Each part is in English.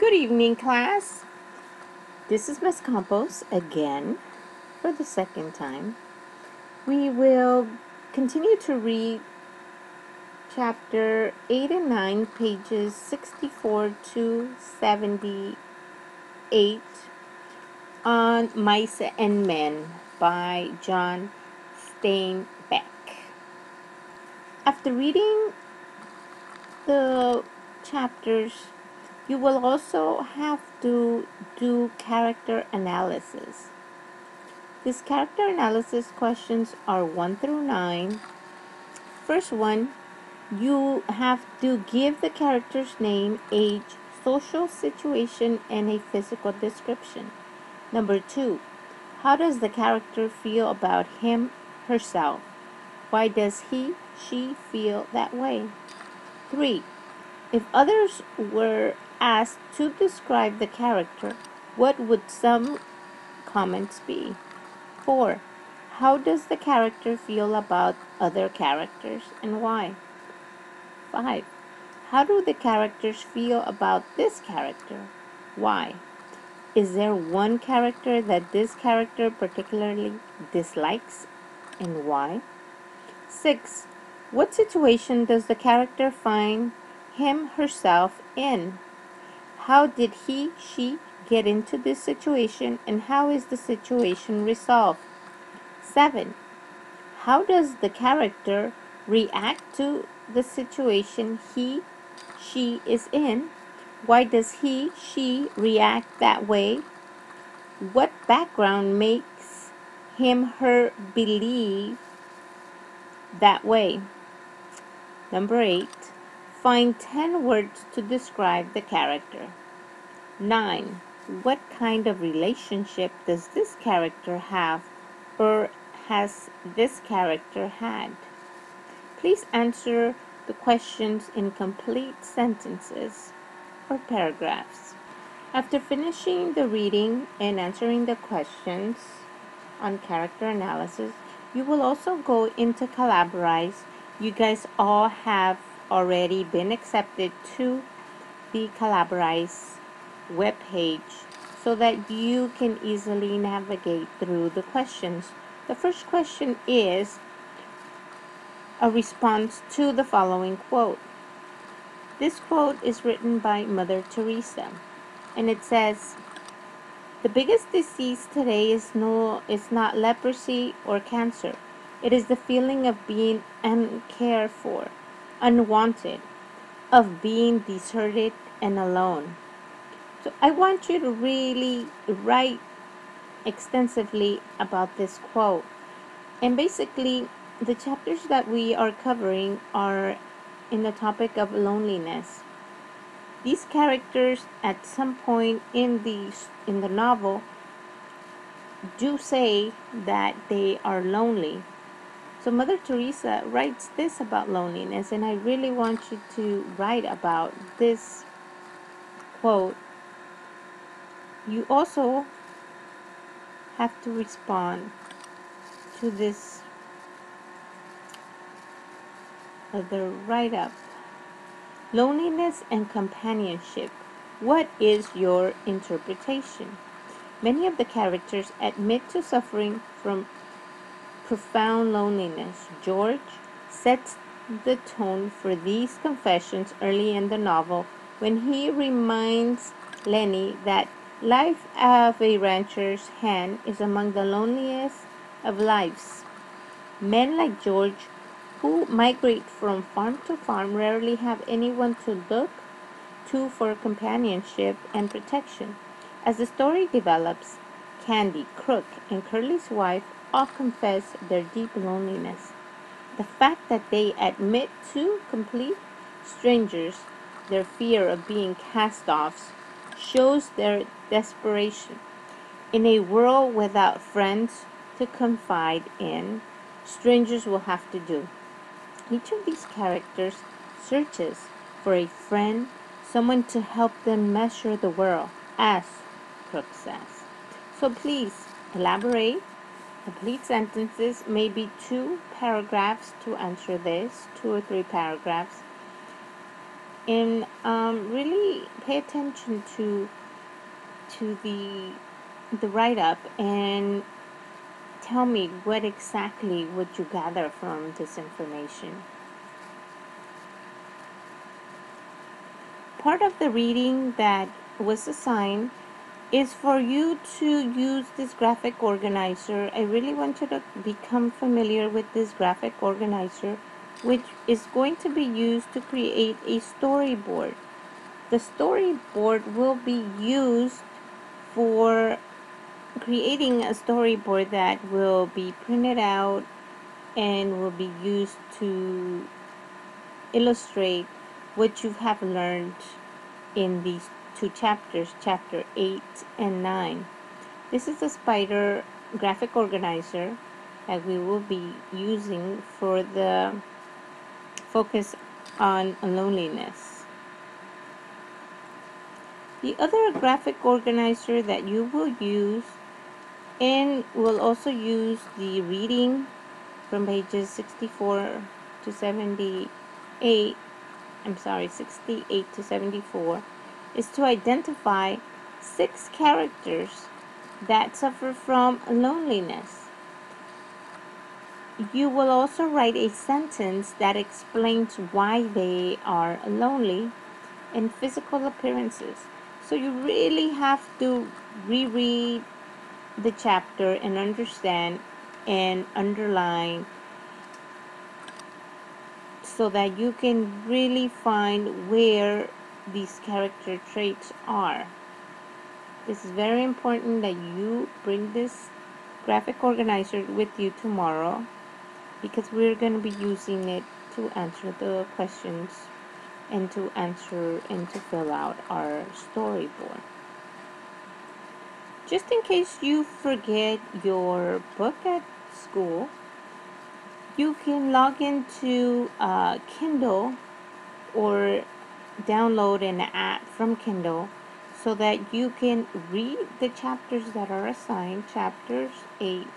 Good evening, class. This is Miss Campos again for the second time. We will continue to read chapter 8 and 9, pages 64 to 78 on Mice and Men by John Steinbeck. After reading the chapters, you will also have to do character analysis. These character analysis questions are 1 through 9. First one, you have to give the character's name, age, social situation, and a physical description. Number 2, how does the character feel about him, herself? Why does he, she feel that way? 3, if others were asked to describe the character, what would some comments be? 4, how does the character feel about other characters and why? 5, how do the characters feel about this character? Why? Is there one character that this character particularly dislikes and why? 6, what situation does the character find him, herself in? How did he, she get into this situation and how is the situation resolved? 7, how does the character react to the situation he, she is in? Why does he, she react that way? What background makes him, her believe that way? Number 8, find 10 words to describe the character. 9, what kind of relationship does this character have or has this character had? Please answer the questions in complete sentences or paragraphs. After finishing the reading and answering the questions on character analysis, you will also go into Collaborate. You guys all have already been accepted to the Collaborate webpage so that you can easily navigate through the questions. The first question is a response to the following quote. This quote is written by Mother Teresa, and it says, "The biggest disease today is not leprosy or cancer. It is the feeling of being uncared for, unwanted, of being deserted and alone." So I want you to really write extensively about this quote. And basically, the chapters that we are covering are in the topic of loneliness. These characters at some point in the novel do say that they are lonely. So Mother Teresa writes this about loneliness, and I really want you to write about this quote. You also have to respond to this other write-up. Loneliness and companionship. What is your interpretation? Many of the characters admit to suffering from profound loneliness. George sets the tone for these confessions early in the novel when he reminds Lenny that life of a rancher's hand is among the loneliest of lives. Men like George, who migrate from farm to farm, rarely have anyone to look to for companionship and protection. As the story develops, Candy, Crook, and Curly's wife all confess their deep loneliness. The fact that they admit to complete strangers their fear of being cast-offs shows their desperation. In a world without friends to confide in, strangers will have to do. Each of these characters searches for a friend, someone to help them measure the world, as Crook says. So please elaborate. Complete sentences, maybe 2 paragraphs to answer this, 2 or 3 paragraphs. and really pay attention to the write up and tell me what exactly would you gather from this information. Part of the reading that was assigned is for you to use this graphic organizer. I really want you to become familiar with this graphic organizer, which is going to be used to create a storyboard. The storyboard will be used for creating a storyboard that will be printed out and will be used to illustrate what you have learned in these two chapters, chapter 8 and 9. This is the spider graphic organizer that we will be using for the focus on loneliness. The other graphic organizer that you will use, and will also use the reading from pages 64 to 78, 68 to 74, is to identify 6 characters that suffer from loneliness. You will also write a sentence that explains why they are lonely and physical appearances. So you really have to reread the chapter and understand and underline so that you can really find where these character traits are. This is very important that you bring this graphic organizer with you tomorrow, because we're going to be using it to answer the questions and to answer and to fill out our storyboard. Just in case you forget your book at school, you can log into Kindle or download an app from Kindle so that you can read the chapters that are assigned, chapters 8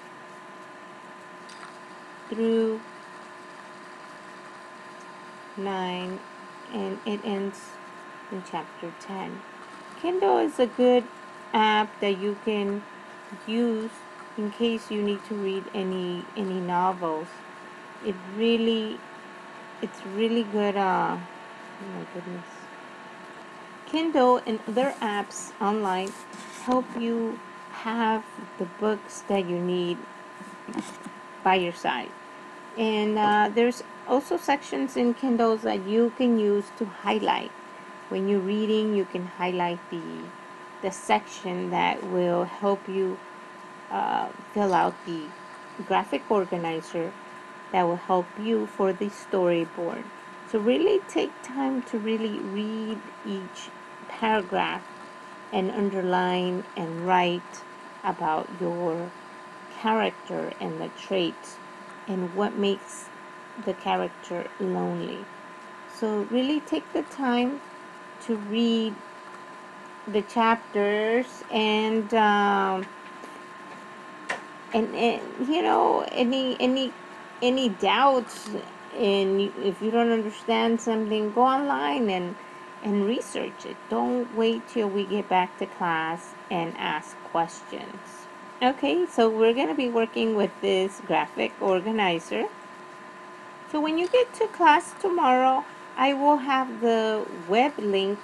through 9, and it ends in chapter 10. Kindle is a good app that you can use in case you need to read any novels. It's really good. Oh my goodness. Kindle and other apps online help you have the books that you need by your side. And there's also sections in Kindles that you can use to highlight. When you're reading, you can highlight the section that will help you fill out the graphic organizer that will help you for the storyboard. So really take time to really read each paragraph and underline and write about your character and the traits and what makes the character lonely. So really take the time to read the chapters and you know, any doubts, and if you don't understand something, go online and research it. Don't wait till we get back to class and ask questions. Okay, so we're going to be working with this graphic organizer. So when you get to class tomorrow, I will have the web link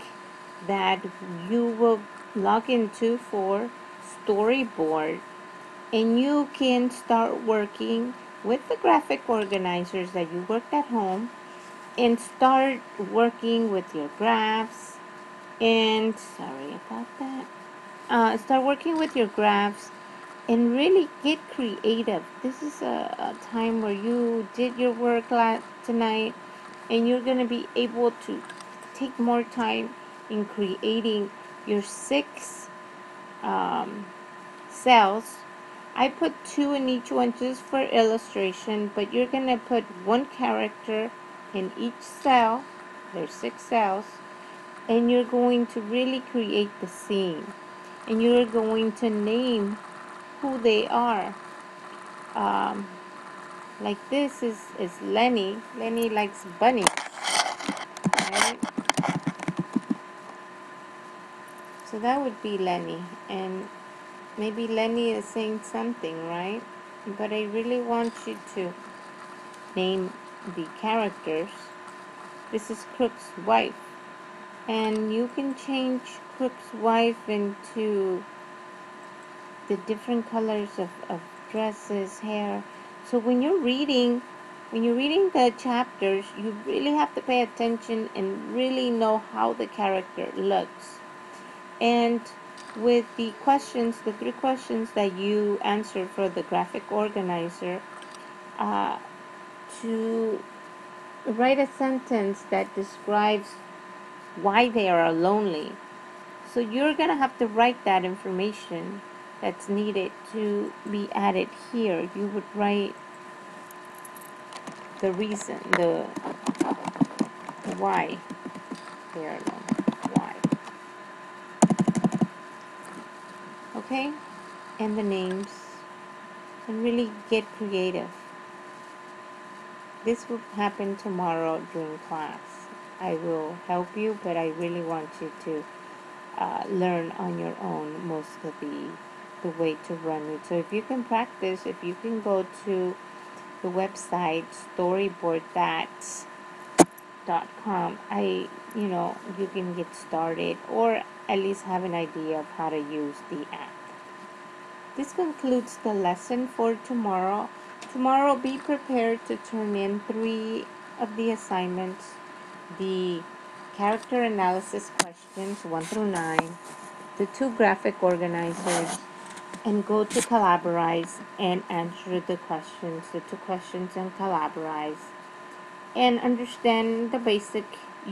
that you will log into for storyboard, and you can start working with the graphic organizers that you worked at home, and start working with your graphs, and sorry about that, start working with your graphs and really get creative. This is a time where you did your work tonight, and you're going to be able to take more time in creating your 6 cells. I put 2 in each one just for illustration, but you're going to put 1 character in each cell. There's 6 cells, and you're going to really create the scene, and you're going to name who they are. Like this is Lenny. Lenny likes bunnies, right? So that would be Lenny. And maybe Lenny is saying something, right? But I really want you to name the characters. This is Crook's wife. And you can change Crook's wife into the different colors of dresses, hair. So when you're reading the chapters, you really have to pay attention and really know how the character looks. And with the questions, the 3 questions that you answer for the graphic organizer, uh, to write a sentence that describes why they are lonely. So you're going to have to write that information that's needed to be added here. You would write the reason, the why they are lonely. Why. Okay? And the names. And really get creative. This will happen tomorrow during class. I will help you, but I really want you to learn on your own most of the way to run it. So if you can practice, if you can go to the website storyboardthat.com, you can get started or at least have an idea of how to use the app. This concludes the lesson for tomorrow. Tomorrow, be prepared to turn in 3 of the assignments, the character analysis questions 1 through 9, the 2 graphic organizers, and go to Collaborate and answer the 2 questions and Collaborate, and understand the basic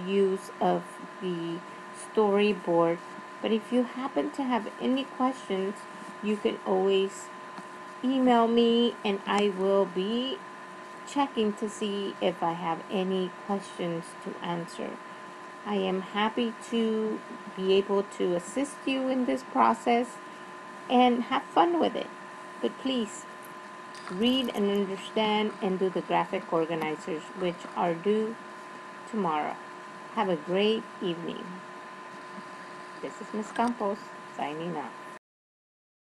use of the storyboard. But if you happen to have any questions, you can always email me and I will be checking to see if I have any questions to answer. I am happy to be able to assist you in this process and have fun with it. But please read and understand and do the graphic organizers, which are due tomorrow. Have a great evening. This is Miss Campos signing out.